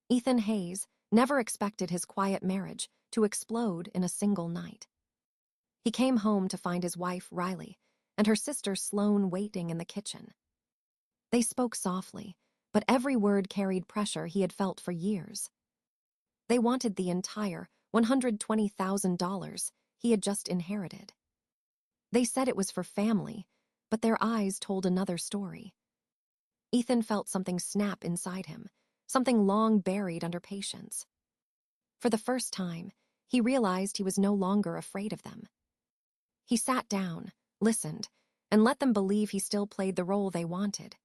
Ethan Hayes never expected his quiet marriage to explode in a single night. He came home to find his wife, Riley, and her sister, Sloane, waiting in the kitchen. They spoke softly, but every word carried pressure he had felt for years. They wanted the entire $120,000 he had just inherited. They said it was for family, but their eyes told another story. Ethan felt something snap inside him, something long buried under patience. For the first time, he realized he was no longer afraid of them. He sat down, listened, and let them believe he still played the role they wanted.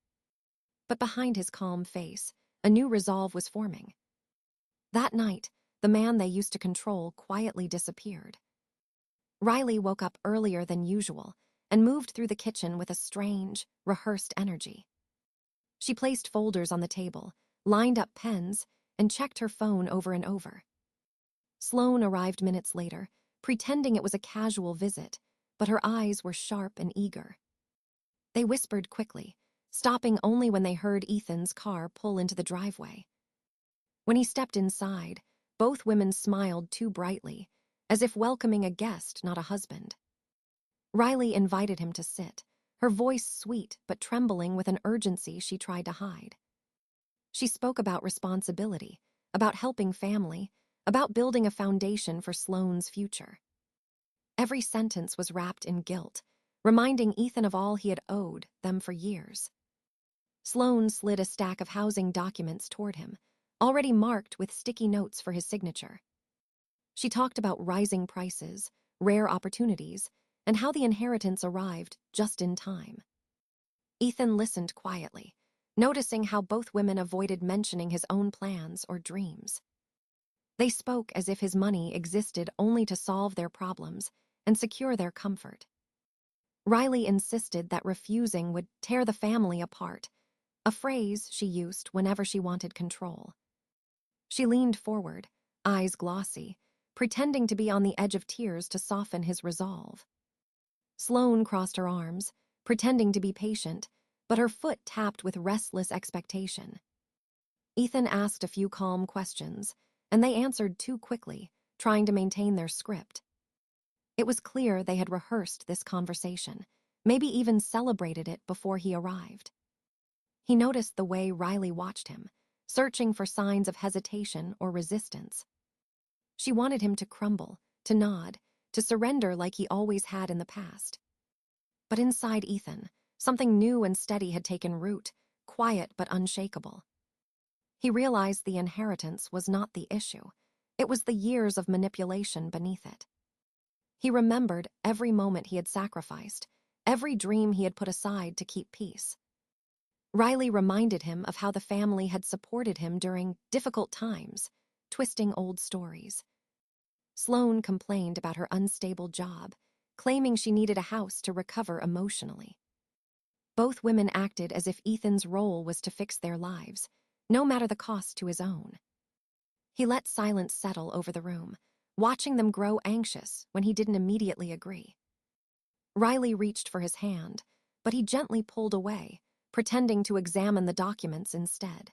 But behind his calm face, a new resolve was forming. That night, the man they used to control quietly disappeared. Riley woke up earlier than usual and moved through the kitchen with a strange, rehearsed energy. She placed folders on the table, lined up pens, and checked her phone over and over. Sloane arrived minutes later, pretending it was a casual visit, but her eyes were sharp and eager. They whispered quickly, stopping only when they heard Ethan's car pull into the driveway. When he stepped inside, both women smiled too brightly, as if welcoming a guest, not a husband. Riley invited him to sit, her voice sweet but trembling with an urgency she tried to hide. She spoke about responsibility, about helping family, about building a foundation for Sloane's future. Every sentence was wrapped in guilt, reminding Ethan of all he had owed them for years. Sloane slid a stack of housing documents toward him, already marked with sticky notes for his signature. She talked about rising prices, rare opportunities, and how the inheritance arrived just in time. Ethan listened quietly, noticing how both women avoided mentioning his own plans or dreams. They spoke as if his money existed only to solve their problems and secure their comfort. Riley insisted that refusing would tear the family apart, a phrase she used whenever she wanted control. She leaned forward, eyes glossy, pretending to be on the edge of tears to soften his resolve. Sloane crossed her arms, pretending to be patient, but her foot tapped with restless expectation. Ethan asked a few calm questions, and they answered too quickly, trying to maintain their script. It was clear they had rehearsed this conversation, maybe even celebrated it before he arrived. He noticed the way Riley watched him, searching for signs of hesitation or resistance. She wanted him to crumble, to nod, to surrender like he always had in the past. But inside Ethan, something new and steady had taken root, quiet but unshakable. He realized the inheritance was not the issue. It was the years of manipulation beneath it. He remembered every moment he had sacrificed, every dream he had put aside to keep peace. Riley reminded him of how the family had supported him during difficult times, twisting old stories. Sloane complained about her unstable job, claiming she needed a house to recover emotionally. Both women acted as if Ethan's role was to fix their lives, no matter the cost to his own. He let silence settle over the room, watching them grow anxious when he didn't immediately agree. Riley reached for his hand, but he gently pulled away, pretending to examine the documents instead.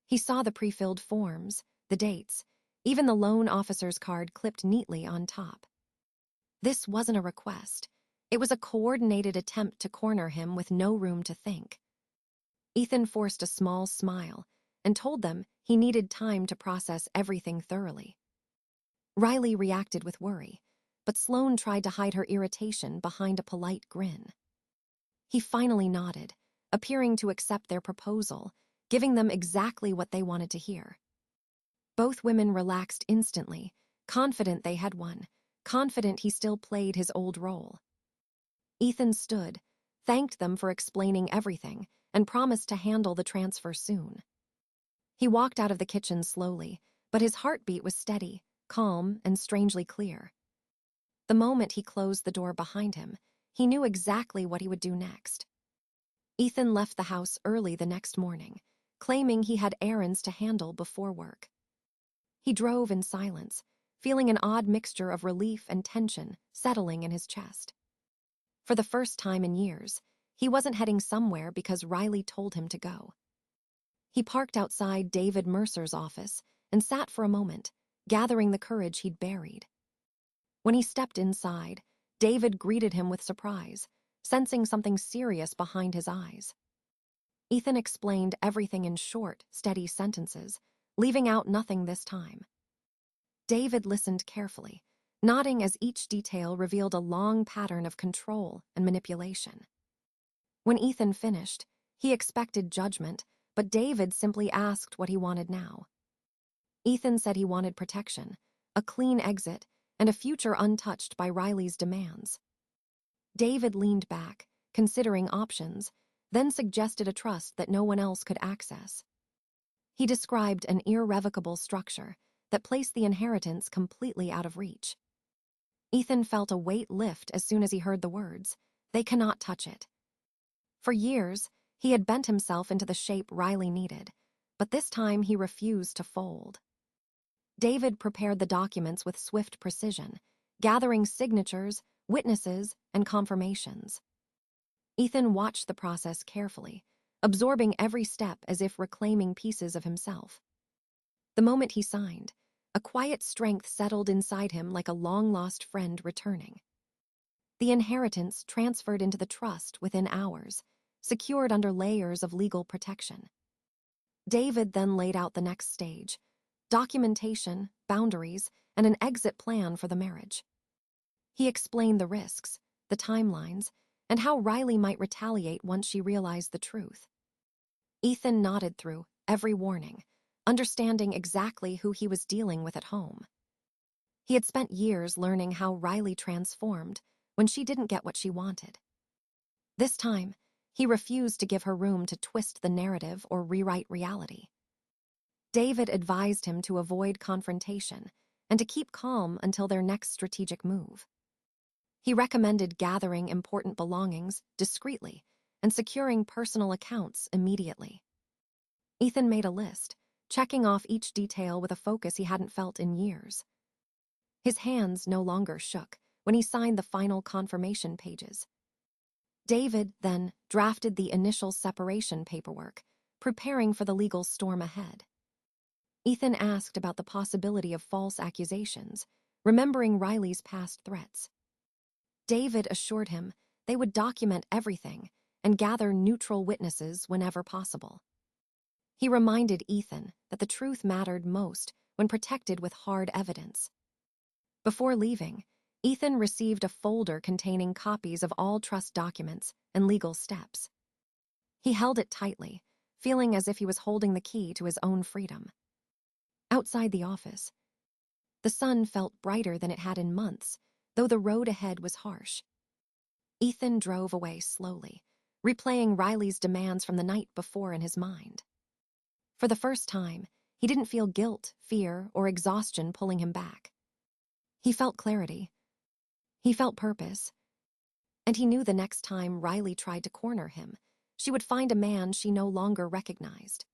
He saw the pre-filled forms, the dates, even the loan officer's card clipped neatly on top. This wasn't a request. It was a coordinated attempt to corner him with no room to think. Ethan forced a small smile and told them he needed time to process everything thoroughly. Riley reacted with worry, but Sloane tried to hide her irritation behind a polite grin. He finally nodded, appearing to accept their proposal, giving them exactly what they wanted to hear. Both women relaxed instantly, confident they had won, confident he still played his old role. Ethan stood, thanked them for explaining everything, and promised to handle the transfer soon. He walked out of the kitchen slowly, but his heartbeat was steady, calm, and strangely clear. The moment he closed the door behind him, he knew exactly what he would do next. Ethan left the house early the next morning, claiming he had errands to handle before work. He drove in silence, feeling an odd mixture of relief and tension settling in his chest. For the first time in years, he wasn't heading somewhere because Riley told him to go. He parked outside David Mercer's office and sat for a moment, gathering the courage he'd buried. When he stepped inside, David greeted him with surprise, sensing something serious behind his eyes. Ethan explained everything in short, steady sentences, leaving out nothing this time. David listened carefully, nodding as each detail revealed a long pattern of control and manipulation. When Ethan finished, he expected judgment, but David simply asked what he wanted now. Ethan said he wanted protection, a clean exit, and a future untouched by Riley's demands. David leaned back, considering options, then suggested a trust that no one else could access. He described an irrevocable structure that placed the inheritance completely out of reach. Ethan felt a weight lift as soon as he heard the words, "They cannot touch it." For years, he had bent himself into the shape Riley needed, but this time he refused to fold. David prepared the documents with swift precision, gathering signatures, witnesses, and confirmations. Ethan watched the process carefully, absorbing every step as if reclaiming pieces of himself. The moment he signed, a quiet strength settled inside him like a long-lost friend returning. The inheritance transferred into the trust within hours, secured under layers of legal protection. David then laid out the next stage: documentation, boundaries, and an exit plan for the marriage. He explained the risks, the timelines, and how Riley might retaliate once she realized the truth. Ethan nodded through every warning, understanding exactly who he was dealing with at home. He had spent years learning how Riley transformed when she didn't get what she wanted. This time, he refused to give her room to twist the narrative or rewrite reality. David advised him to avoid confrontation and to keep calm until their next strategic move. He recommended gathering important belongings discreetly and securing personal accounts immediately. Ethan made a list, checking off each detail with a focus he hadn't felt in years. His hands no longer shook when he signed the final confirmation pages. David then drafted the initial separation paperwork, preparing for the legal storm ahead. Ethan asked about the possibility of false accusations, remembering Riley's past threats. David assured him they would document everything and gather neutral witnesses whenever possible. He reminded Ethan that the truth mattered most when protected with hard evidence. Before leaving, Ethan received a folder containing copies of all trust documents and legal steps. He held it tightly, feeling as if he was holding the key to his own freedom. Outside the office, the sun felt brighter than it had in months, though the road ahead was harsh. Ethan drove away slowly, replaying Riley's demands from the night before in his mind. For the first time, he didn't feel guilt, fear, or exhaustion pulling him back. He felt clarity. He felt purpose. And he knew the next time Riley tried to corner him, she would find a man she no longer recognized.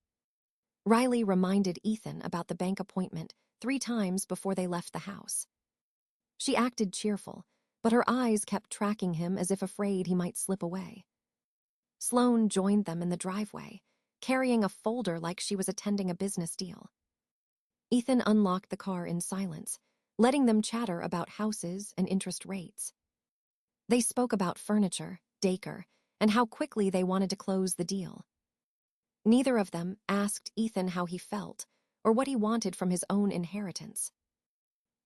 Riley reminded Ethan about the bank appointment 3 times before they left the house. She acted cheerful, but her eyes kept tracking him as if afraid he might slip away. Sloane joined them in the driveway, carrying a folder like she was attending a business deal. Ethan unlocked the car in silence, letting them chatter about houses and interest rates. They spoke about furniture, Dacre, and how quickly they wanted to close the deal. Neither of them asked Ethan how he felt or what he wanted from his own inheritance.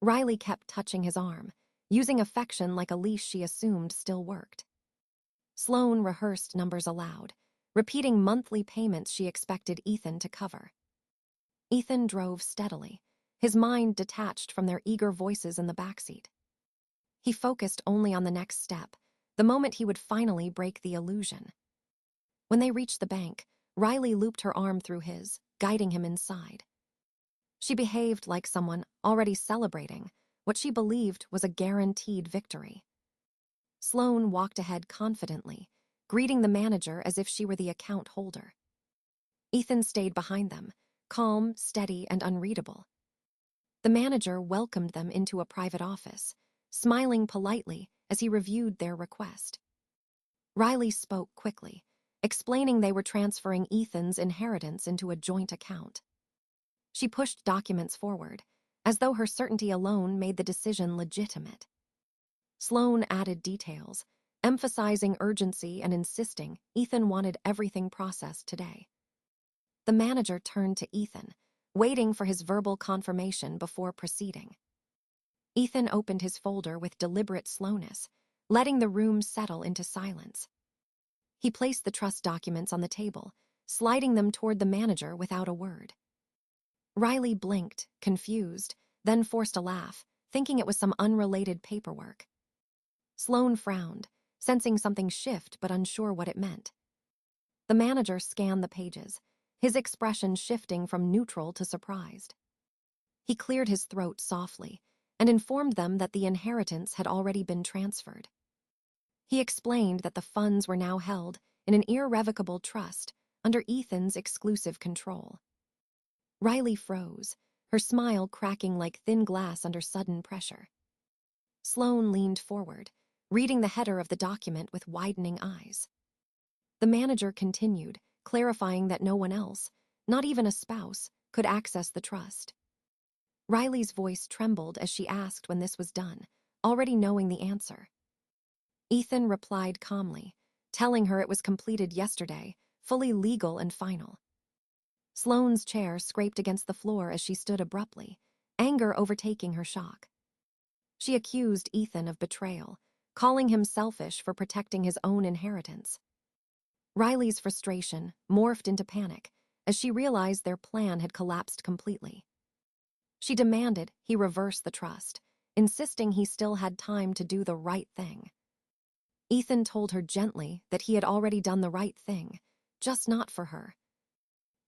Riley kept touching his arm, using affection like a leash she assumed still worked. Sloane rehearsed numbers aloud, repeating monthly payments she expected Ethan to cover. Ethan drove steadily, his mind detached from their eager voices in the backseat. He focused only on the next step, the moment he would finally break the illusion. When they reached the bank, Riley looped her arm through his, guiding him inside. She behaved like someone already celebrating what she believed was a guaranteed victory. Sloane walked ahead confidently, greeting the manager as if she were the account holder. Ethan stayed behind them, calm, steady, and unreadable. The manager welcomed them into a private office, smiling politely as he reviewed their request. Riley spoke quickly, explaining they were transferring Ethan's inheritance into a joint account. She pushed documents forward, as though her certainty alone made the decision legitimate. Sloane added details, emphasizing urgency and insisting Ethan wanted everything processed today. The manager turned to Ethan, waiting for his verbal confirmation before proceeding. Ethan opened his folder with deliberate slowness, letting the room settle into silence. He placed the trust documents on the table, sliding them toward the manager without a word. Riley blinked, confused, then forced a laugh, thinking it was some unrelated paperwork. Sloane frowned, sensing something shift but unsure what it meant. The manager scanned the pages, his expression shifting from neutral to surprised. He cleared his throat softly and informed them that the inheritance had already been transferred. He explained that the funds were now held in an irrevocable trust under Ethan's exclusive control. Riley froze, her smile cracking like thin glass under sudden pressure. Sloane leaned forward, reading the header of the document with widening eyes. The manager continued, clarifying that no one else, not even a spouse, could access the trust. Riley's voice trembled as she asked when this was done, already knowing the answer. Ethan replied calmly, telling her it was completed yesterday, fully legal and final. Sloane's chair scraped against the floor as she stood abruptly, anger overtaking her shock. She accused Ethan of betrayal, calling him selfish for protecting his own inheritance. Riley's frustration morphed into panic as she realized their plan had collapsed completely. She demanded he reverse the trust, insisting he still had time to do the right thing. Ethan told her gently that he had already done the right thing, just not for her.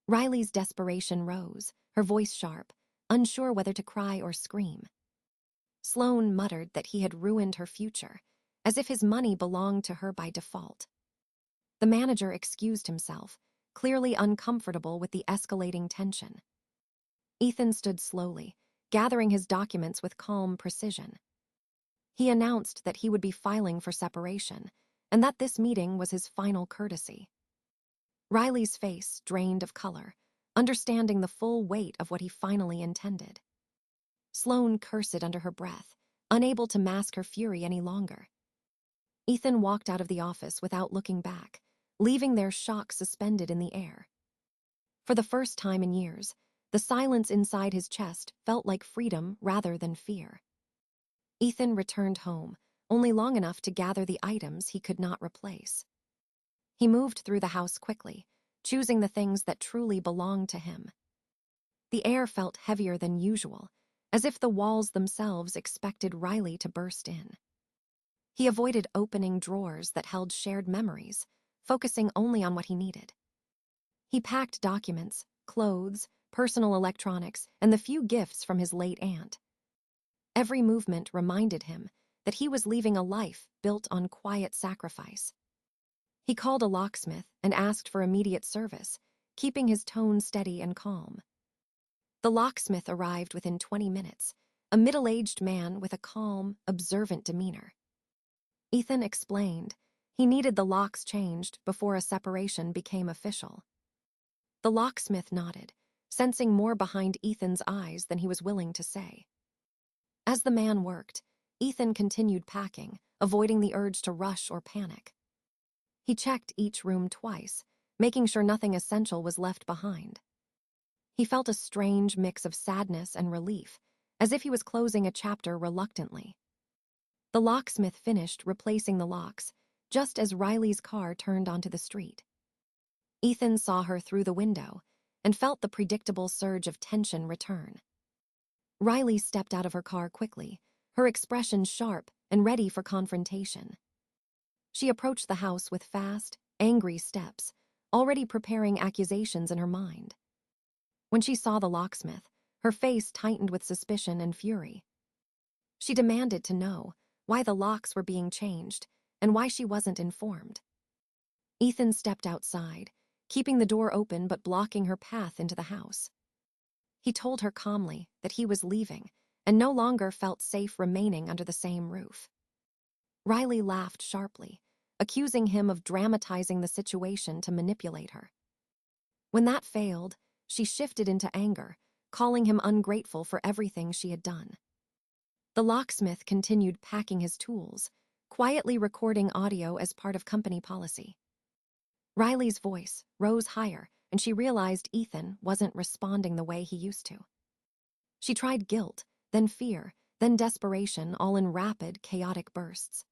Riley's desperation rose, her voice sharp, unsure whether to cry or scream. Sloane muttered that he had ruined her future, as if his money belonged to her by default. The manager excused himself, clearly uncomfortable with the escalating tension. Ethan stood slowly, gathering his documents with calm precision. He announced that he would be filing for separation, and that this meeting was his final courtesy. Riley's face drained of color, understanding the full weight of what he finally intended. Sloane cursed under her breath, unable to mask her fury any longer. Ethan walked out of the office without looking back, leaving their shock suspended in the air. For the first time in years, the silence inside his chest felt like freedom rather than fear. Ethan returned home, only long enough to gather the items he could not replace. He moved through the house quickly, choosing the things that truly belonged to him. The air felt heavier than usual, as if the walls themselves expected Riley to burst in. He avoided opening drawers that held shared memories, focusing only on what he needed. He packed documents, clothes, personal electronics, and the few gifts from his late aunt. Every movement reminded him that he was leaving a life built on quiet sacrifice. He called a locksmith and asked for immediate service, keeping his tone steady and calm. The locksmith arrived within 20 minutes, a middle-aged man with a calm, observant demeanor. Ethan explained he needed the locks changed before a separation became official. The locksmith nodded, sensing more behind Ethan's eyes than he was willing to say. As the man worked, Ethan continued packing, avoiding the urge to rush or panic. He checked each room twice, making sure nothing essential was left behind. He felt a strange mix of sadness and relief, as if he was closing a chapter reluctantly. The locksmith finished replacing the locks, just as Riley's car turned onto the street. Ethan saw her through the window and felt the predictable surge of tension return. Riley stepped out of her car quickly, her expression sharp and ready for confrontation. She approached the house with fast, angry steps, already preparing accusations in her mind. When she saw the locksmith, her face tightened with suspicion and fury. She demanded to know why the locks were being changed and why she wasn't informed. Ethan stepped outside, keeping the door open but blocking her path into the house. He told her calmly that he was leaving and no longer felt safe remaining under the same roof. Riley laughed sharply, accusing him of dramatizing the situation to manipulate her. When that failed, she shifted into anger, calling him ungrateful for everything she had done. The locksmith continued packing his tools, quietly recording audio as part of company policy. Riley's voice rose higher, and she realized Ethan wasn't responding the way he used to. She tried guilt, then fear, then desperation, all in rapid, chaotic bursts.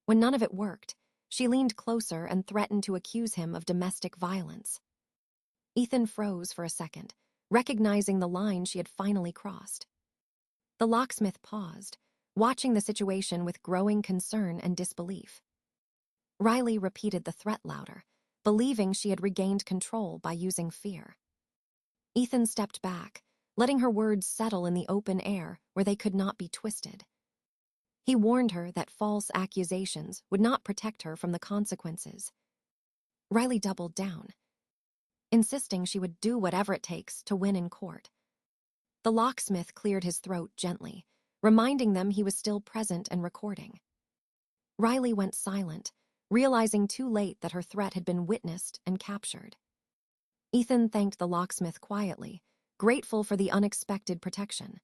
When none of it worked, she leaned closer and threatened to accuse him of domestic violence. Ethan froze for a second, recognizing the line she had finally crossed. The locksmith paused, watching the situation with growing concern and disbelief. Riley repeated the threat louder, believing she had regained control by using fear. Ethan stepped back, letting her words settle in the open air where they could not be twisted. He warned her that false accusations would not protect her from the consequences. Riley doubled down, insisting she would do whatever it takes to win in court. The locksmith cleared his throat gently, reminding them he was still present and recording. Riley went silent, realizing too late that her threat had been witnessed and captured. Ethan thanked the locksmith quietly, grateful for the unexpected protection.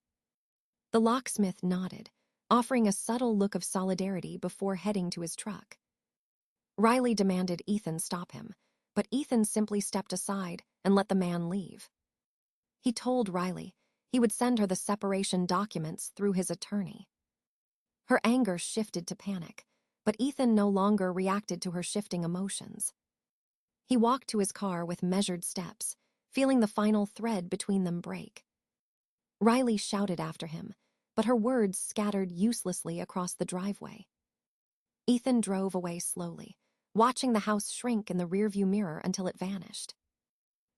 The locksmith nodded, offering a subtle look of solidarity before heading to his truck. Riley demanded Ethan stop him, but Ethan simply stepped aside and let the man leave. He told Riley he would send her the separation documents through his attorney. Her anger shifted to panic, but Ethan no longer reacted to her shifting emotions. He walked to his car with measured steps, feeling the final thread between them break. Riley shouted after him, but her words scattered uselessly across the driveway. Ethan drove away slowly, watching the house shrink in the rearview mirror until it vanished.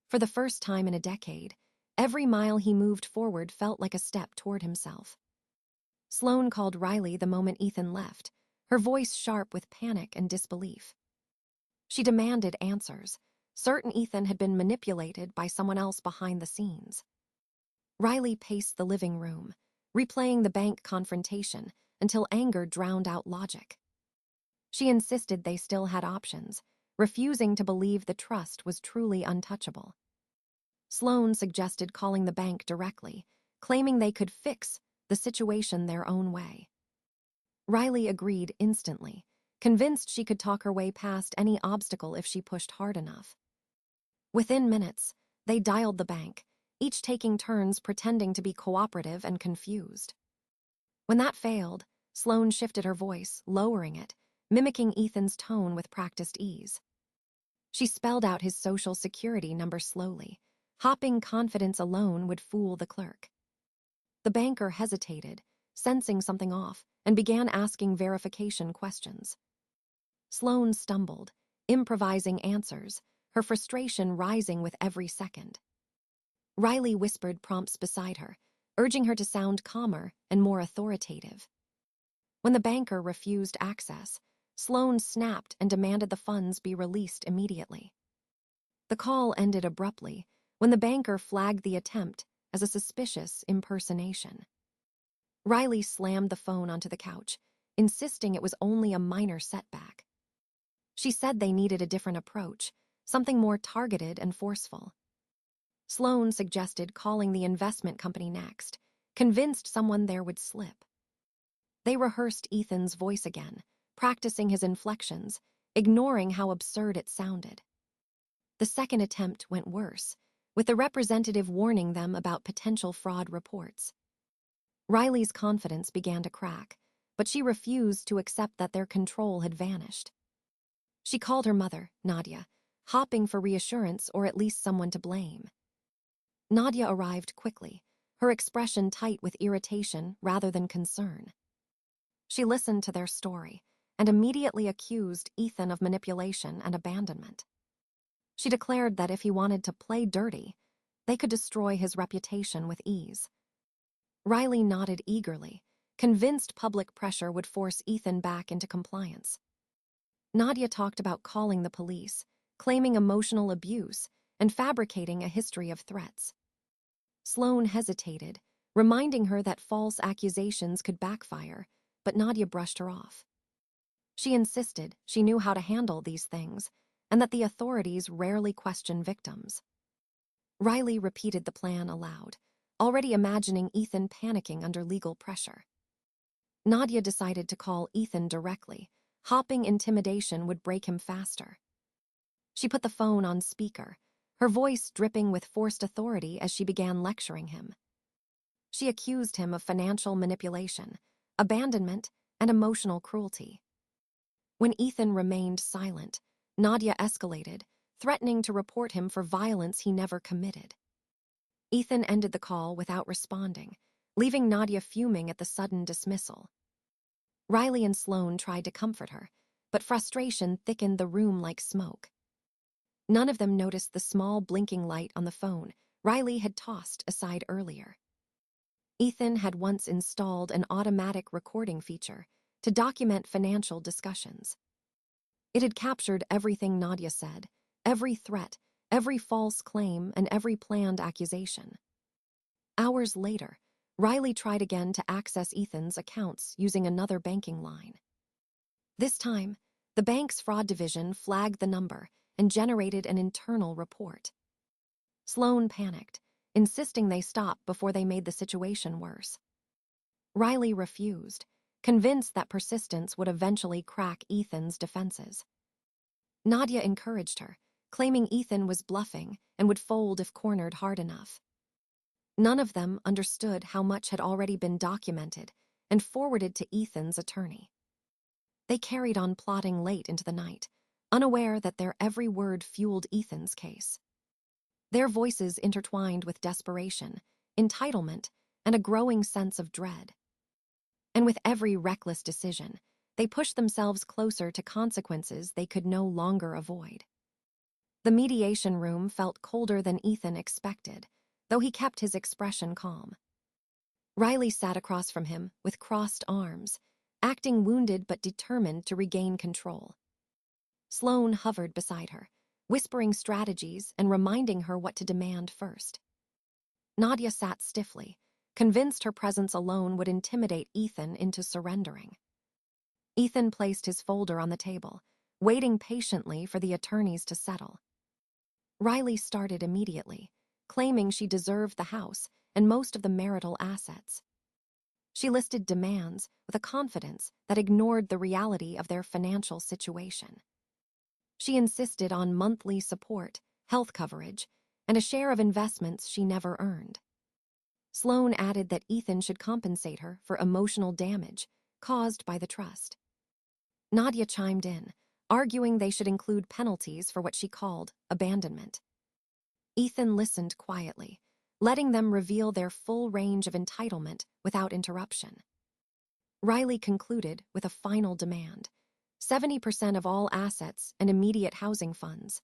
For the first time in a decade, every mile he moved forward felt like a step toward himself. Sloane called Riley the moment Ethan left, her voice sharp with panic and disbelief. She demanded answers, certain Ethan had been manipulated by someone else behind the scenes. Riley paced the living room, replaying the bank confrontation until anger drowned out logic. She insisted they still had options, refusing to believe the trust was truly untouchable. Sloane suggested calling the bank directly, claiming they could fix the situation their own way. Riley agreed instantly, convinced she could talk her way past any obstacle if she pushed hard enough. Within minutes, they dialed the bank, each taking turns pretending to be cooperative and confused. When that failed, Sloane shifted her voice, lowering it, mimicking Ethan's tone with practiced ease. She spelled out his social security number slowly. Hopping confidence alone would fool the clerk. The banker hesitated, sensing something off, and began asking verification questions. Sloane stumbled, improvising answers, her frustration rising with every second. Riley whispered prompts beside her, urging her to sound calmer and more authoritative. When the banker refused access, Sloane snapped and demanded the funds be released immediately. The call ended abruptly when the banker flagged the attempt as a suspicious impersonation. Riley slammed the phone onto the couch, insisting it was only a minor setback. She said they needed a different approach, something more targeted and forceful. Sloane suggested calling the investment company next, convinced someone there would slip. They rehearsed Ethan's voice again, practicing his inflections, ignoring how absurd it sounded. The second attempt went worse, with the representative warning them about potential fraud reports. Riley's confidence began to crack, but she refused to accept that their control had vanished. She called her mother, Nadia, hoping for reassurance or at least someone to blame. Nadia arrived quickly, her expression tight with irritation rather than concern. She listened to their story and immediately accused Ethan of manipulation and abandonment. She declared that if he wanted to play dirty, they could destroy his reputation with ease. Riley nodded eagerly, convinced public pressure would force Ethan back into compliance. Nadia talked about calling the police, claiming emotional abuse, and fabricating a history of threats. Sloane hesitated, reminding her that false accusations could backfire, but Nadia brushed her off. She insisted she knew how to handle these things and that the authorities rarely question victims. Riley repeated the plan aloud, already imagining Ethan panicking under legal pressure. Nadia decided to call Ethan directly. Hopping intimidation would break him faster. She put the phone on speaker, her voice dripping with forced authority as she began lecturing him. She accused him of financial manipulation, abandonment, and emotional cruelty. When Ethan remained silent, Nadia escalated, threatening to report him for violence he never committed. Ethan ended the call without responding, leaving Nadia fuming at the sudden dismissal. Riley and Sloane tried to comfort her, but frustration thickened the room like smoke. None of them noticed the small blinking light on the phone Riley had tossed aside earlier. Ethan had once installed an automatic recording feature to document financial discussions. It had captured everything Nadia said, every threat, every false claim, and every planned accusation. Hours later, Riley tried again to access Ethan's accounts using another banking line. This time, the bank's fraud division flagged the number and generated an internal report. Sloane panicked, insisting they stop before they made the situation worse. Riley refused, convinced that persistence would eventually crack Ethan's defenses. Nadia encouraged her, claiming Ethan was bluffing and would fold if cornered hard enough. None of them understood how much had already been documented and forwarded to Ethan's attorney. They carried on plotting late into the night, unaware that their every word fueled Ethan's case. Their voices intertwined with desperation, entitlement, and a growing sense of dread. And with every reckless decision, they pushed themselves closer to consequences they could no longer avoid. The mediation room felt colder than Ethan expected, though he kept his expression calm. Riley sat across from him with crossed arms, acting wounded but determined to regain control. Sloane hovered beside her, whispering strategies and reminding her what to demand first. Nadia sat stiffly, convinced her presence alone would intimidate Ethan into surrendering. Ethan placed his folder on the table, waiting patiently for the attorneys to settle. Riley started immediately, claiming she deserved the house and most of the marital assets. She listed demands with a confidence that ignored the reality of their financial situation. She insisted on monthly support, health coverage, and a share of investments she never earned. Sloane added that Ethan should compensate her for emotional damage caused by the trust. Nadia chimed in, arguing they should include penalties for what she called abandonment. Ethan listened quietly, letting them reveal their full range of entitlement without interruption. Riley concluded with a final demand: 70% of all assets and immediate housing funds.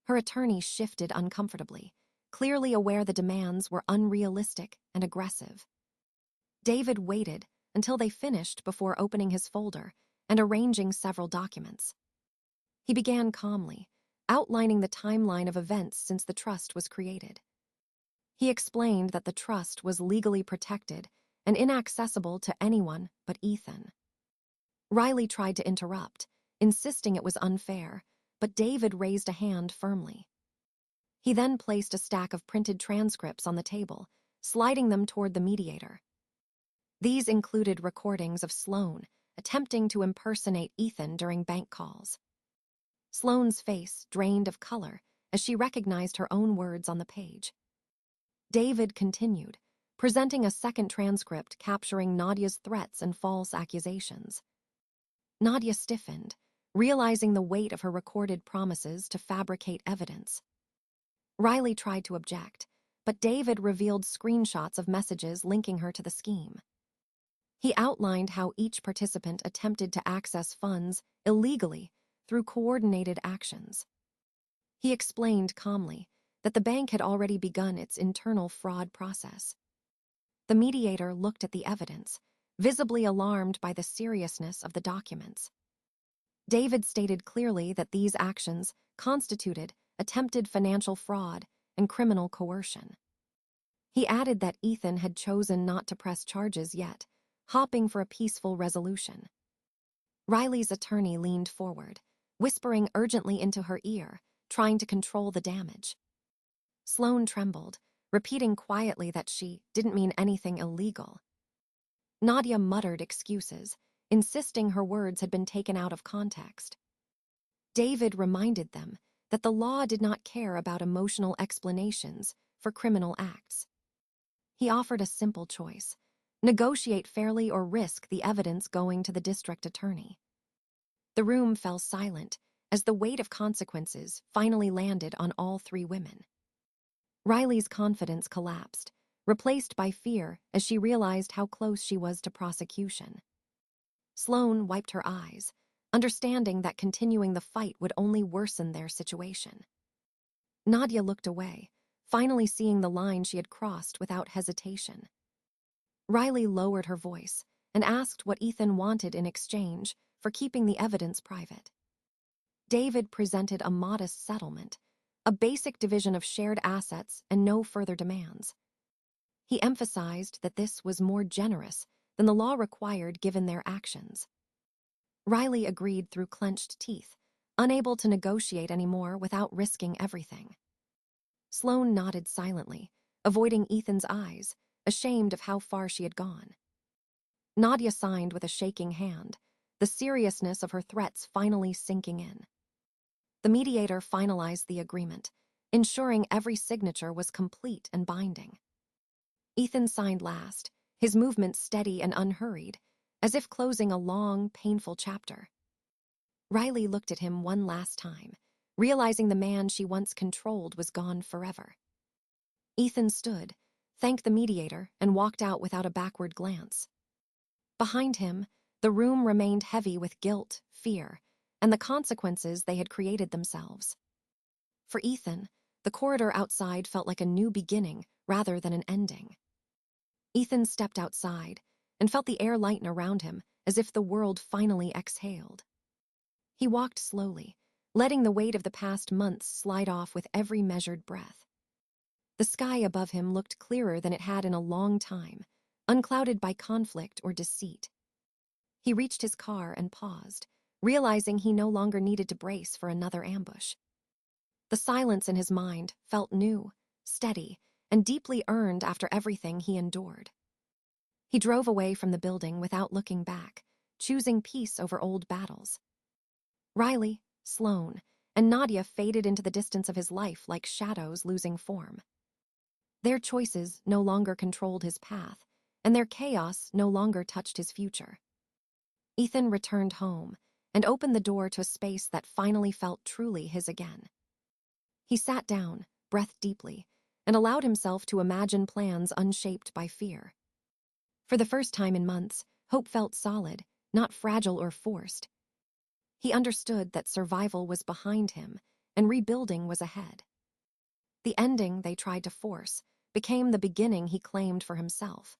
Her attorney shifted uncomfortably, clearly aware the demands were unrealistic and aggressive. David waited until they finished before opening his folder and arranging several documents. He began calmly, outlining the timeline of events since the trust was created. He explained that the trust was legally protected and inaccessible to anyone but Ethan. Riley tried to interrupt, insisting it was unfair, but David raised a hand firmly. He then placed a stack of printed transcripts on the table, sliding them toward the mediator. These included recordings of Sloane attempting to impersonate Ethan during bank calls. Sloane's face drained of color as she recognized her own words on the page. David continued, presenting a second transcript capturing Nadia's threats and false accusations. Nadia stiffened, realizing the weight of her recorded promises to fabricate evidence. Riley tried to object, but David revealed screenshots of messages linking her to the scheme. He outlined how each participant attempted to access funds illegally through coordinated actions. He explained calmly that the bank had already begun its internal fraud process. The mediator looked at the evidence, visibly alarmed by the seriousness of the documents. David stated clearly that these actions constituted attempted financial fraud and criminal coercion. He added that Ethan had chosen not to press charges yet, hoping for a peaceful resolution. Riley's attorney leaned forward, whispering urgently into her ear, trying to control the damage. Sloane trembled, repeating quietly that she didn't mean anything illegal. Nadia muttered excuses, insisting her words had been taken out of context. David reminded them that the law did not care about emotional explanations for criminal acts. He offered a simple choice: negotiate fairly or risk the evidence going to the district attorney. The room fell silent as the weight of consequences finally landed on all three women. Riley's confidence collapsed, replaced by fear as she realized how close she was to prosecution. Sloane wiped her eyes, understanding that continuing the fight would only worsen their situation. Nadia looked away, finally seeing the line she had crossed without hesitation. Riley lowered her voice and asked what Ethan wanted in exchange for keeping the evidence private. David presented a modest settlement, a basic division of shared assets and no further demands. He emphasized that this was more generous than the law required given their actions. Riley agreed through clenched teeth, unable to negotiate anymore without risking everything. Sloane nodded silently, avoiding Ethan's eyes, ashamed of how far she had gone. Nadia signed with a shaking hand, the seriousness of her threats finally sinking in. The mediator finalized the agreement, ensuring every signature was complete and binding. Ethan signed last, his movements steady and unhurried, as if closing a long, painful chapter. Riley looked at him one last time, realizing the man she once controlled was gone forever. Ethan stood, thanked the mediator, and walked out without a backward glance. Behind him, the room remained heavy with guilt, fear, and the consequences they had created themselves. For Ethan, the corridor outside felt like a new beginning rather than an ending. Ethan stepped outside and felt the air lighten around him as if the world finally exhaled. He walked slowly, letting the weight of the past months slide off with every measured breath. The sky above him looked clearer than it had in a long time, unclouded by conflict or deceit. He reached his car and paused, realizing he no longer needed to brace for another ambush. The silence in his mind felt new, steady, and deeply earned after everything he endured. He drove away from the building without looking back, choosing peace over old battles. Riley, Sloane, and Nadia faded into the distance of his life like shadows losing form. Their choices no longer controlled his path, and their chaos no longer touched his future. Ethan returned home and opened the door to a space that finally felt truly his again. He sat down, breathed deeply, and allowed himself to imagine plans unshaped by fear. For the first time in months, hope felt solid, not fragile or forced. He understood that survival was behind him and rebuilding was ahead. The ending they tried to force became the beginning he claimed for himself.